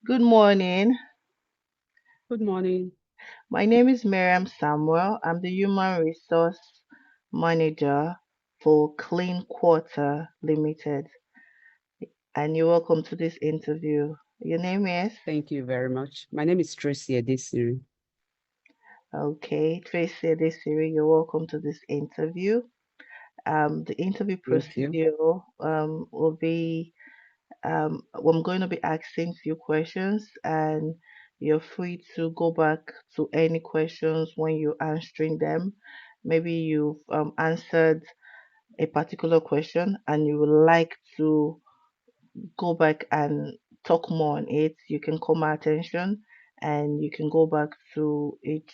Good morning. Good morning. My name is Mariam Samuel. I'm the Human Resource Manager for Clean Quarter Limited, and you're welcome to this interview. Your name is? Thank you very much. My name is Tracy Adesiri. Okay, Tracy Adesiri, you're welcome to this interview. The interview Thank you. procedure will be I'm going to be asking few questions, and you're free to go back to any questions when you're answering them. Maybe you've answered a particular question and you would like to go back and talk more on it. You can call my attention and you can go back to each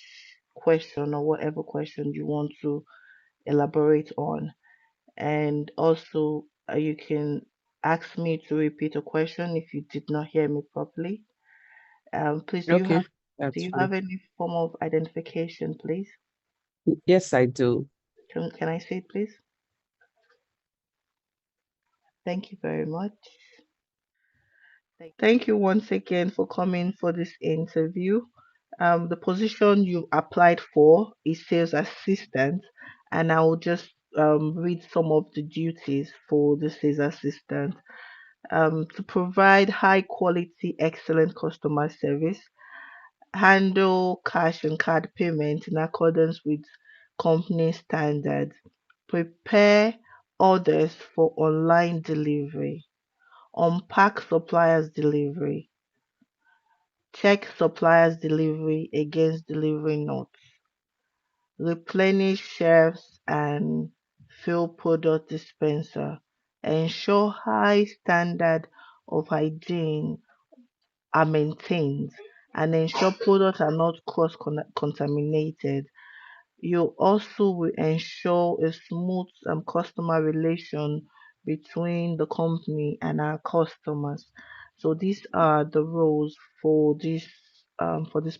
question or whatever question you want to elaborate on. And also, you can ask me to repeat a question if you did not hear me properly. Please, Okay, do that's you fine. have any form of identification, please? Yes, I do. Can I see it, please? Thank you very much. Thank you once again for coming for this interview. The position you applied for is sales assistant, and I will just read some of the duties for the sales assistant. To provide high quality, excellent customer service, handle cash and card payment in accordance with company standards, prepare orders for online delivery, unpack suppliers' delivery, check suppliers' delivery against delivery notes, replenish shelves and fill product dispenser, ensure high standard of hygiene are maintained, and ensure products are not cross contaminated. You also will ensure a smooth customer relation between the company and our customers. So these are the roles for this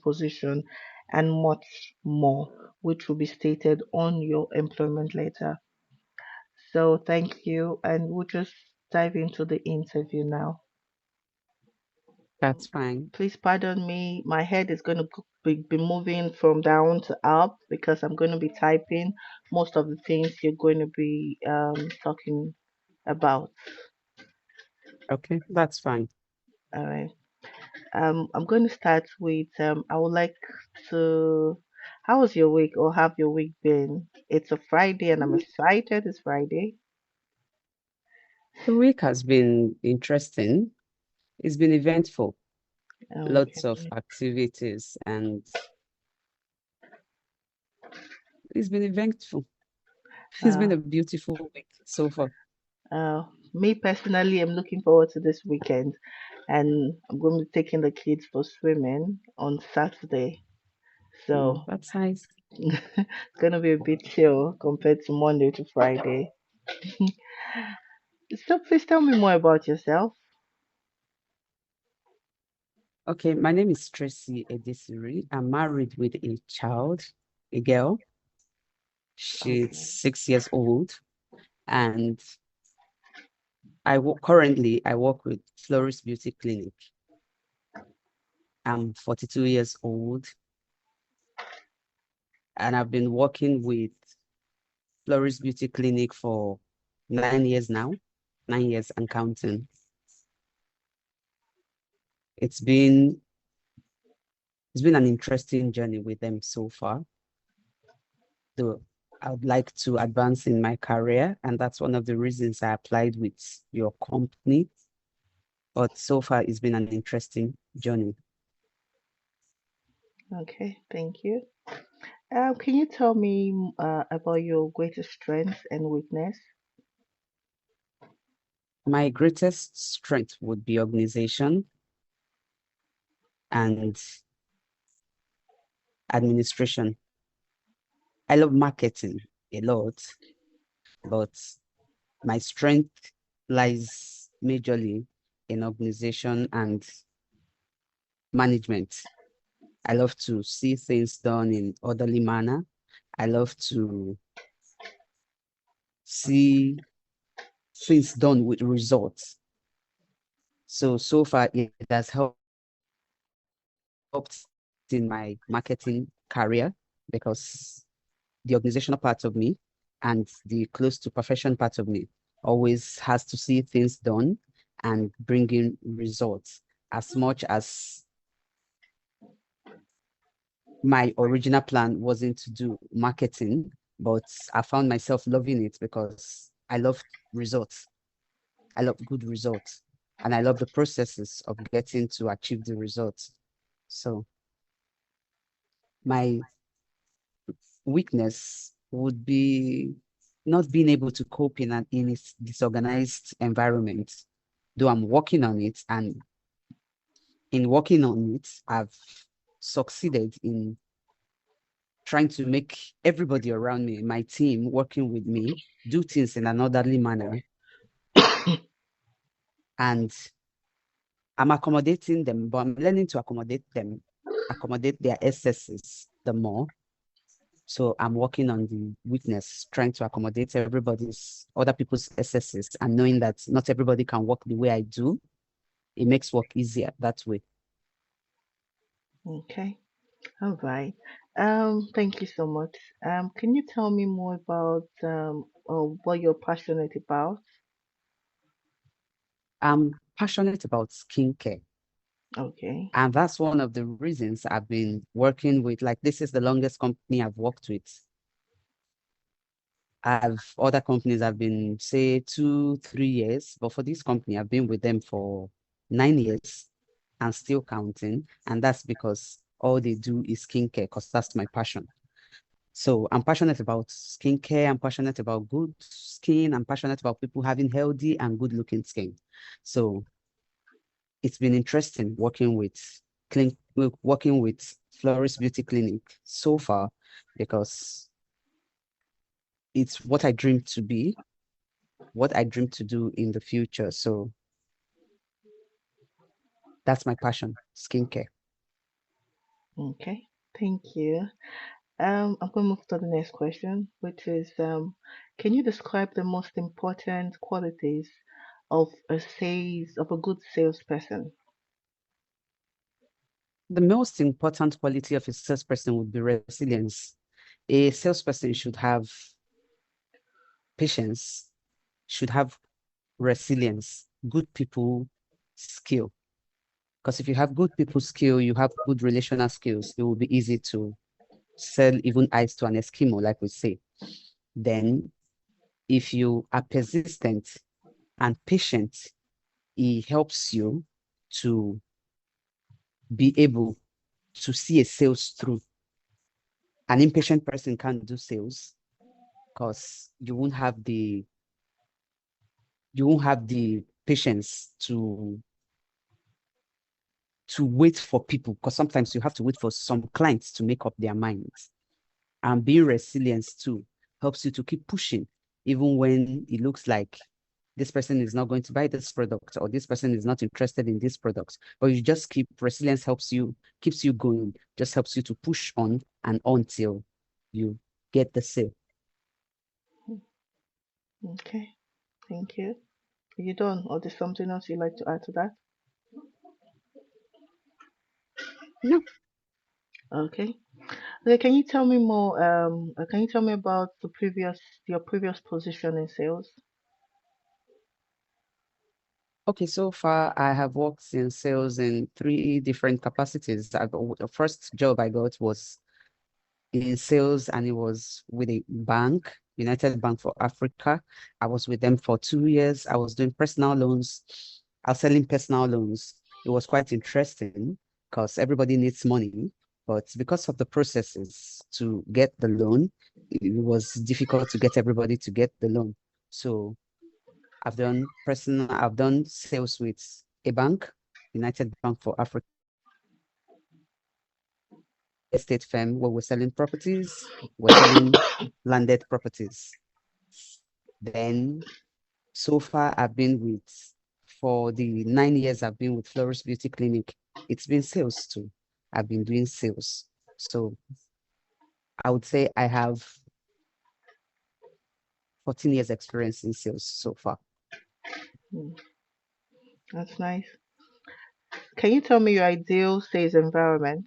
position and much more, which will be stated on your employment letter. So thank you, and we'll just dive into the interview now. That's fine. Please pardon me. My head is going to be moving from down to up because I'm going to be typing most of the things you're going to be talking about. Okay, that's fine. All right. I'm going to start with I would like to. How was your week, or have your week been? It's a Friday, and I'm Mm, excited. It's Friday. The week has been interesting. It's been eventful. Lots of Okay. activities, and it's been eventful. It's Uh, been a beautiful week so far. uh, Me personally, I'm looking forward to this weekend, and I'm going to be taking the kids for swimming on Saturday. So That's nice. it's gonna be a bit chill compared to Monday to Friday. So please tell me more about yourself. Okay, my name is Tracy Adesiri. I'm married with a child, a girl. She's Okay. 6 years old, and I work with Florist Beauty Clinic. I'm 42 years old, and I've been working with Florist Beauty Clinic for 9 years now, 9 years and counting. It's been it's been an interesting journey with them so far. Though I would like to advance in my career, and that's one of the reasons I applied with your company. But so far, it's been an interesting journey. Okay, thank you. Can you tell me about your greatest strength and weakness? My greatest strength would be organization and administration. I love marketing a lot, but my strength lies majorly in organization and management. I love to see things done in orderly manner. I love to see things done with results. So far it has helped helped in my marketing career because the organizational part of me and the close to profession part of me always has to see things done and bring in results. As much as my original plan wasn't to do marketing, but I found myself loving it because I love results. I love good results. And I love the processes of getting to achieve the results. So my weakness would be not being able to cope in a disorganized environment, though I'm working on it. And in working on it, I've succeeded in trying to make everybody around me, my team working with me, do things in an orderly manner. And I'm accommodating them, but I'm learning to accommodate them, accommodate their excesses the more. So I'm working on the weakness, trying to accommodate other people's excesses, and knowing that not everybody can work the way I do. It makes work easier that way. Okay. All right. Thank you so much. Can you tell me more about what you're passionate about? I'm passionate about skincare. Okay. And that's one of the reasons I've been working with, like, this is the longest company I've worked with. I've other companies I've been, say, 2, 3 years, but for this company, I've been with them for 9 years and still counting. And that's because all they do is skincare, because that's my passion. So I'm passionate about skincare. I'm passionate about good skin. I'm passionate about people having healthy and good looking skin. So it's been interesting working with Florist Beauty Clinic so far because it's what I dream to be, what I dream to do in the future. So that's my passion, skincare. Okay. Thank you. I'm going to move to the next question, which is, can you describe the most important qualities of a good salesperson? The most important quality of a salesperson would be resilience. A salesperson should have patience, should have resilience, good people skill. Because if you have good people skill, you have good relational skills, it will be easy to sell even ice to an Eskimo, like we say. Then, if you are persistent and patient, it helps you to be able to see a sales through. An impatient person can't do sales because you won't have the patience to wait for people, because sometimes you have to wait for some clients to make up their minds. And being resilient too helps you to keep pushing, even when it looks like this person is not going to buy this product or this person is not interested in this product. But you just keep resilience keeps you going, just helps you to push on and until you get the sale. Okay. Thank you. Are you done, or there's something else you'd like to add to that? No. Okay. Okay. Can you tell me more? Can you tell me about your previous position in sales? Okay, so far I have worked in sales in 3 different capacities. The first job I got was in sales, and it was with a bank, United Bank for Africa. I was with them for 2 years. I was doing personal loans. I was selling personal loans. It was quite interesting because everybody needs money, but because of the processes to get the loan, it was difficult to get everybody to get the loan. So I've done sales with a bank, United Bank for Africa, estate firm where we're selling properties, we're selling landed properties. Then so far for the 9 years I've been with Florist Beauty Clinic, it's been sales too. I've been doing sales. So I would say I have 14 years experience in sales so far. Hmm, that's nice. Can you tell me your ideal sales environment?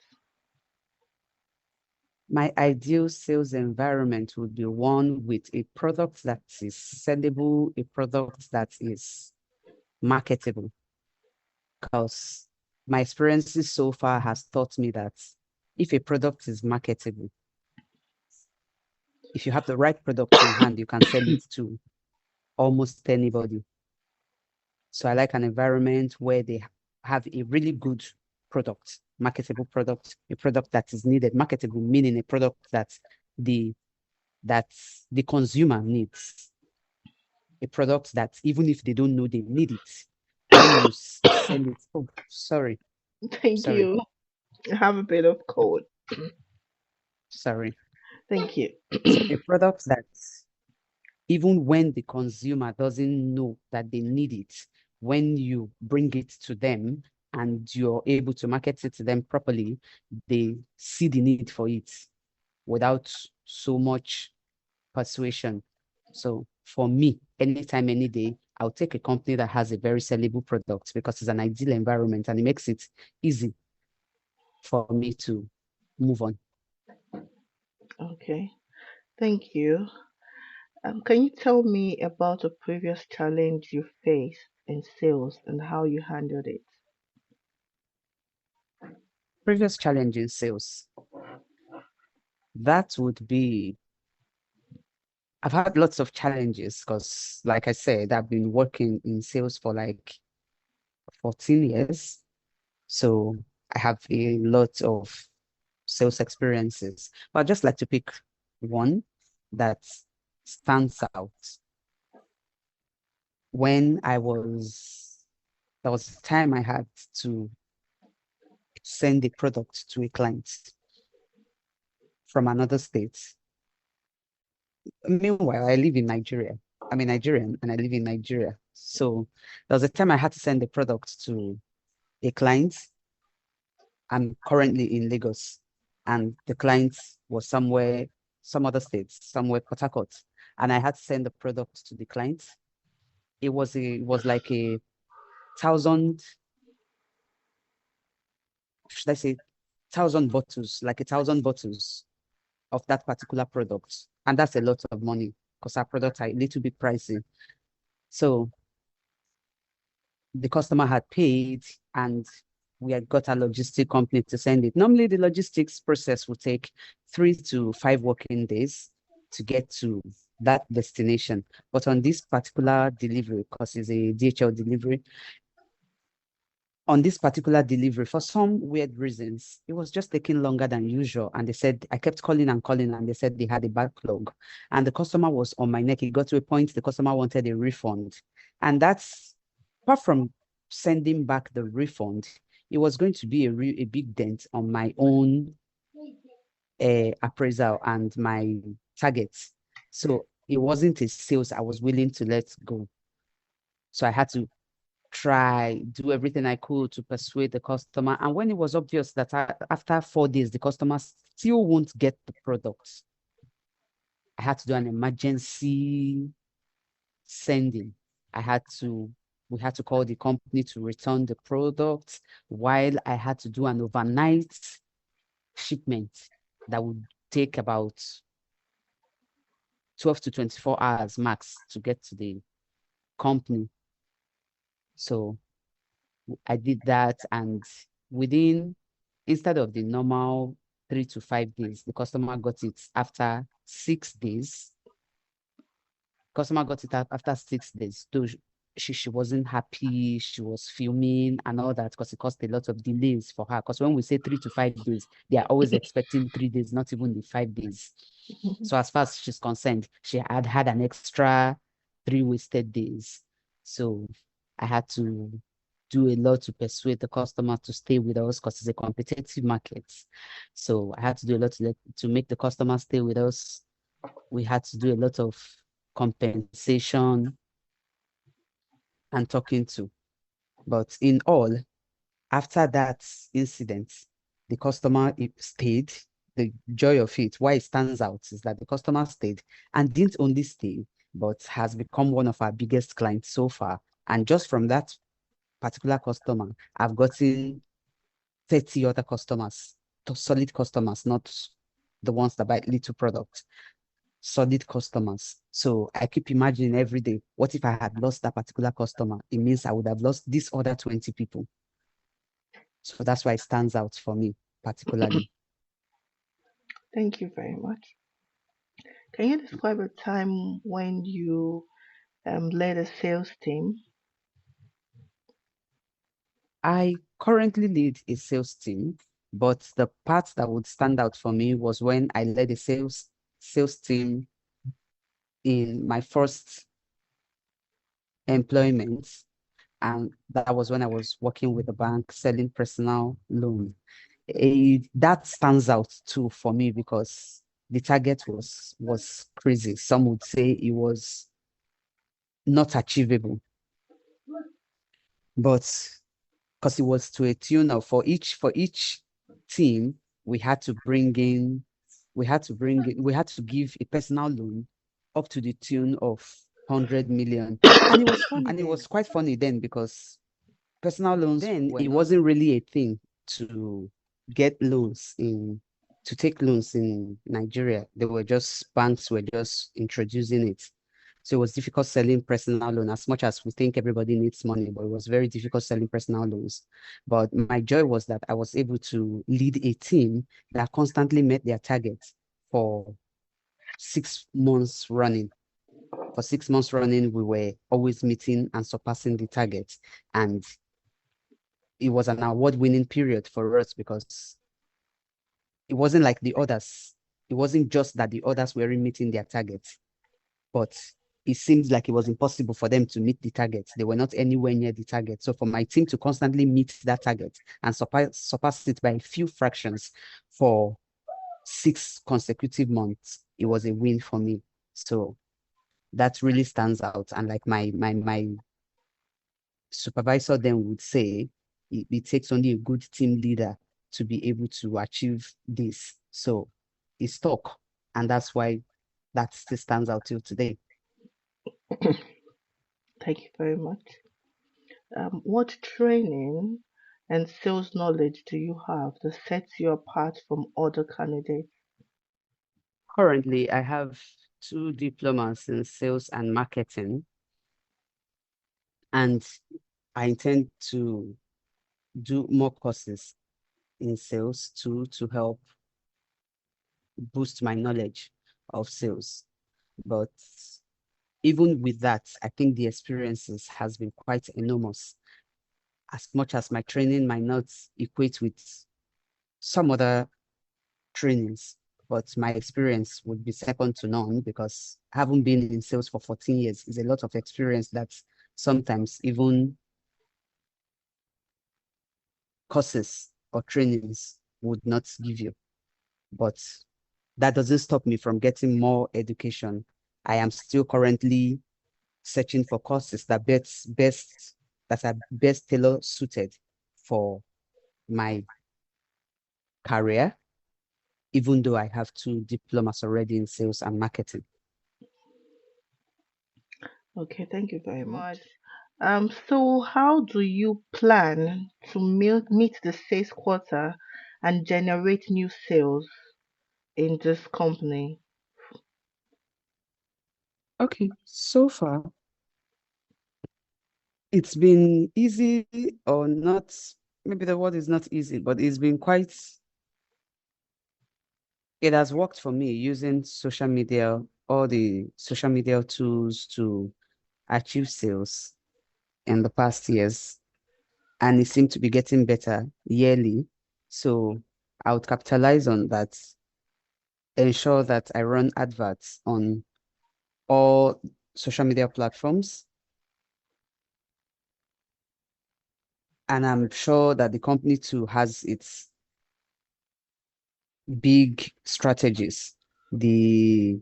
My ideal sales environment would be one with a product that is sellable, a product that is marketable. Because my experiences so far has taught me that if a product is marketable, if you have the right product in hand, you can sell it to almost anybody. So I like an environment where they have a really good product, marketable product, a product that is needed. Marketable meaning a product the that the consumer needs, a product that even if they don't know they need it, when you sell it, oh, sorry, Thank sorry, you. I have a bit of cold. sorry. Thank you. So a product that even when the consumer doesn't know that they need it, when you bring it to them and you're able to market it to them properly, they see the need for it without so much persuasion. So for me, anytime, any day, I'll take a company that has a very sellable product because it's an ideal environment and it makes it easy for me to move on. Okay. Thank you. Can you tell me about a previous challenge you faced in sales and how you handled it? Previous challenge in sales, that would be, I've had lots of challenges because, like I said, I've been working in sales for like 14 years. So I have a lot of sales experiences. But I'd just like to pick one that stands out. When there was a time I had to send a product to a client from another state. Meanwhile, I live in Nigeria. I'm a Nigerian and I live in Nigeria. So there was a time I had to send a product to a client. I'm currently in Lagos and the client was somewhere, some other states, somewhere Port Harcourt. And I had to send the product to the client. It was like a thousand, should I say, thousand bottles, like 1,000 bottles of that particular product. And that's a lot of money because our products are a little bit pricey. So the customer had paid and we had got a logistic company to send it. Normally, the logistics process would take 3 to 5 working days to get to that destination. But on this particular delivery, because it's a DHL delivery, on this particular delivery, for some weird reasons, it was just taking longer than usual. And they said, I kept calling and calling, and they said they had a backlog. And the customer was on my neck. It got to a point the customer wanted a refund. And that's, apart from sending back the refund, it was going to be a big dent on my own appraisal and my targets. So it wasn't a sales I was willing to let go. So I had to do everything I could to persuade the customer. And when it was obvious that after 4 days, the customer still won't get the product, I had to do an emergency sending. We had to call the company to return the product while I had to do an overnight shipment that would take about 12 to 24 hours max to get to the company. So I did that, and instead of the normal 3 to 5 days, the customer got it after 6 days. Customer got it after 6 days. So she wasn't happy. She was fuming and all that because it caused a lot of delays for her. Because when we say 3 to 5 days, they are always expecting 3 days, not even the 5 days. So as far as she's concerned, she had an extra 3 wasted days. So I had to do a lot to persuade the customer to stay with us because it's a competitive market. So I had to do a lot to make the customer stay with us. We had to do a lot of compensation and talking to. But in all, after that incident, the customer stayed. The joy of it, why it stands out, is that the customer stayed and didn't only stay, but has become one of our biggest clients so far. And just from that particular customer, I've gotten 30 other customers, solid customers, not the ones that buy little products, solid customers. So I keep imagining every day, what if I had lost that particular customer? It means I would have lost these other 20 people. So that's why it stands out for me, particularly. Thank you very much. Can you describe a time when you led a sales team? I currently lead a sales team, but the part that would stand out for me was when I led a sales team in my first employment, and that was when I was working with a bank selling personal loan. That stands out too for me because the target was crazy. Some would say it was not achievable, but because it was to a tune of for each team, we had to bring in, we had to give a personal loan up to the tune of 100 million. And it was quite funny then because personal loans then it wasn't really a thing to get loans in to take loans in Nigeria. They were just banks were just introducing it. So it was difficult selling personal loan as much as we think everybody needs money, but it was very difficult selling personal loans. But my joy was that I was able to lead a team that constantly met their targets for 6 months running. For 6 months running, we were always meeting and surpassing the targets. And it was an award-winning period for us because it wasn't like the others. It wasn't just that the others weren't meeting their targets, but it seemed like it was impossible for them to meet the target. They were not anywhere near the target. So for my team to constantly meet that target and surpass it by a few fractions for 6 consecutive months, it was a win for me. So that really stands out. And like my supervisor then would say, it takes only a good team leader to be able to achieve this. So it's stuck. And that's why that still stands out till today. Thank you very much. What training and sales knowledge do you have that sets you apart from other candidates? Currently, I have 2 diplomas in sales and marketing, and I intend to do more courses in sales too to help boost my knowledge of sales. But even with that, I think the experiences has been quite enormous. As much as my training might not equate with some other trainings, but my experience would be second to none because I haven't been in sales for 14 years. It's a lot of experience that sometimes even courses or trainings would not give you. But that doesn't stop me from getting more education. I am still currently searching for courses that are best tailor suited for my career, even though I have 2 diplomas already in sales and marketing. Okay, thank you very much. So how do you plan to meet the sales quota and generate new sales in this company? Okay, so far it's been easy or not, maybe the word is not easy, but it's been quite, it has worked for me using social media, all the social media tools to achieve sales in the past years. And it seemed to be getting better yearly. So I would capitalize on that, ensure that I run adverts on all social media platforms. And I'm sure that the company too has its big strategies, the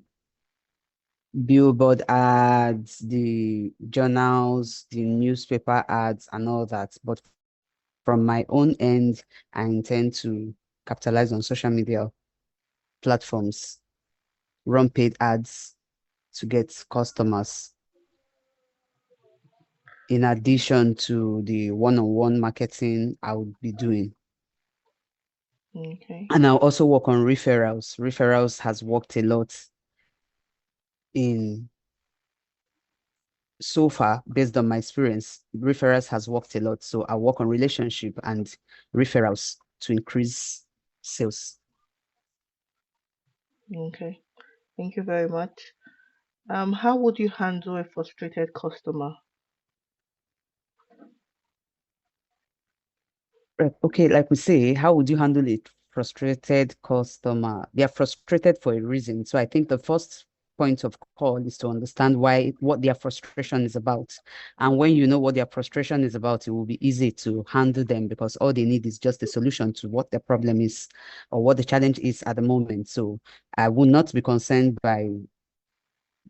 billboard ads, the journals, the newspaper ads, and all that. But from my own end, I intend to capitalize on social media platforms, run paid ads to get customers. in addition to the one-on-one marketing I would be doing. Okay. And I'll also work on referrals. Referrals has worked a lot in so far, based on my experience. Referrals has worked a lot. So I work on relationship and referrals to increase sales. Okay. Thank you very much. How would you handle a frustrated customer? Right. Okay, like we say, how would you handle it? Frustrated customer. They are frustrated for a reason. So I think the first point of call is to understand what their frustration is about. And when you know what their frustration is about, it will be easy to handle them because all they need is just a solution to what their problem is or what the challenge is at the moment. So I will not be concerned by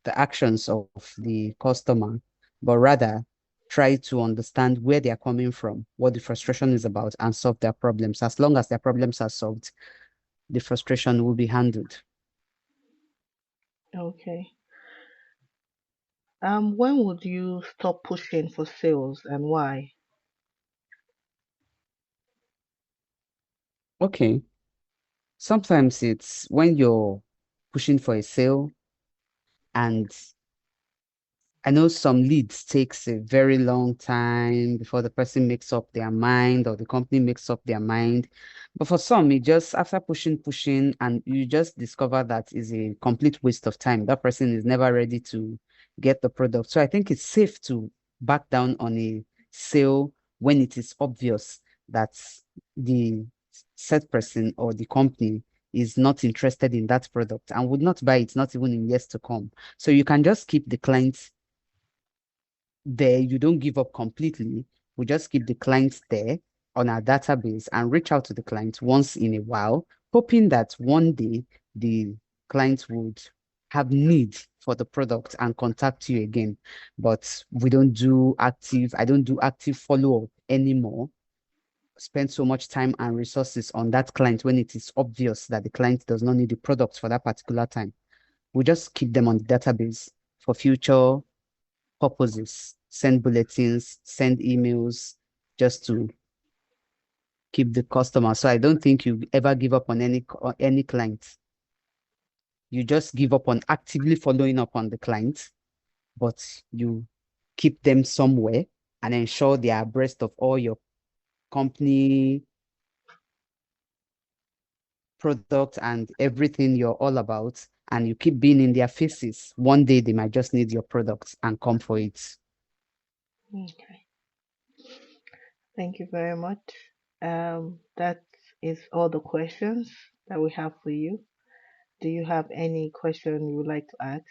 the actions of the customer, but rather try to understand where they are coming from, what the frustration is about, and solve their problems. As long as their problems are solved, the frustration will be handled. Okay. When would you stop pushing for sales and why? Okay. Sometimes it's when you're pushing for a sale and I know some leads takes a very long time before the person makes up their mind or the company makes up their mind. But for some, it just after pushing, and you just discover that is a complete waste of time. That person is never ready to get the product. So I think it's safe to back down on a sale when it is obvious that the said person or the company is not interested in that product and would not buy it, not even in years to come. So you can just keep the client there. You don't give up completely. We just keep the clients there on our database and reach out to the client once in a while, hoping that one day the client would have need for the product and contact you again. But I don't do active follow-up anymore. Spend so much time and resources on that client when it is obvious that the client does not need the product for that particular time. We just keep them on the database for future purposes, send bulletins, send emails just to keep the customer. So I don't think you ever give up on any client. You just give up on actively following up on the client, but you keep them somewhere and ensure they are abreast of all your company product and everything you're all about. And you keep being in their faces. One day they might just need your products and come for it. Okay. Thank you very much. That is all the questions that we have for you. Do you have any question you would like to ask?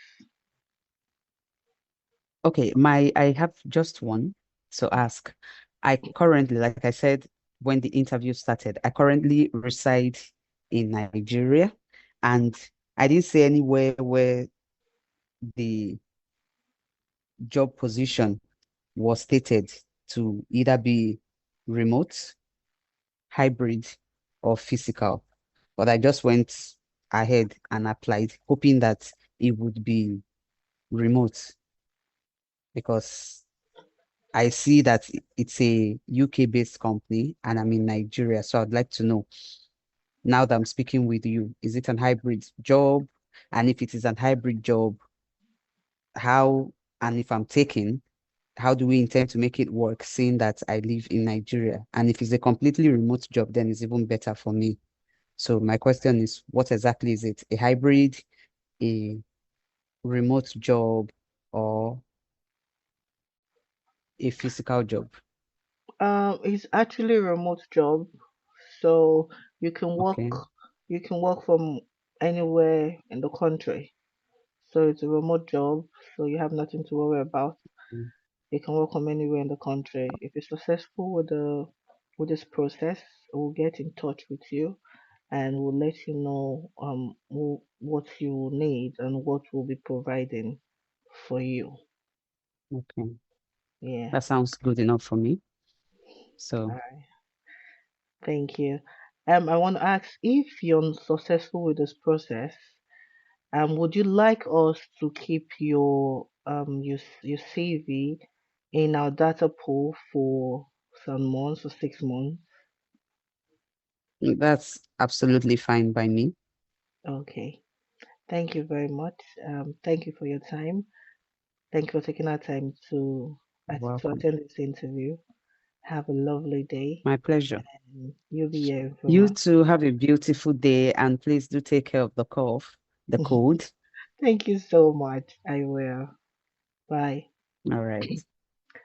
Okay, I have just one to ask. I currently, like I said when the interview started, I currently reside in Nigeria, and I didn't see anywhere where the job position was stated to either be remote, hybrid, or physical. But I just went ahead and applied, hoping that it would be remote because I see that it's a UK-based company and I'm in Nigeria. So I'd like to know, now that I'm speaking with you, is it an hybrid job? And if it is an hybrid job, how, and if I'm taking, how do we intend to make it work, seeing that I live in Nigeria? And if it's a completely remote job, then it's even better for me. So my question is, what exactly is it? A hybrid, a remote job, or a physical job? It's actually a remote job, so you can work Okay. you can work from anywhere in the country. So it's a remote job, so you have nothing to worry about. Mm. You can work from anywhere in the country. If you're successful with this process, we'll get in touch with you and we'll let you know what you will need and what we'll be providing for you. Okay. Yeah. That sounds good enough for me. So, All right. Thank you. I want to ask if you're successful with this process, would you like us to keep your CV in our data pool for some months or 6 months. That's absolutely fine by me. Okay. Thank you very much. Thank you for your time. Thank you for taking our time You're to welcome. attend this interview. Have a lovely day, My pleasure. and you'll be hearing from You us. too have a beautiful day and please do take care of the cough, the cold. Thank you so much. I will. Bye. All right.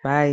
Bye.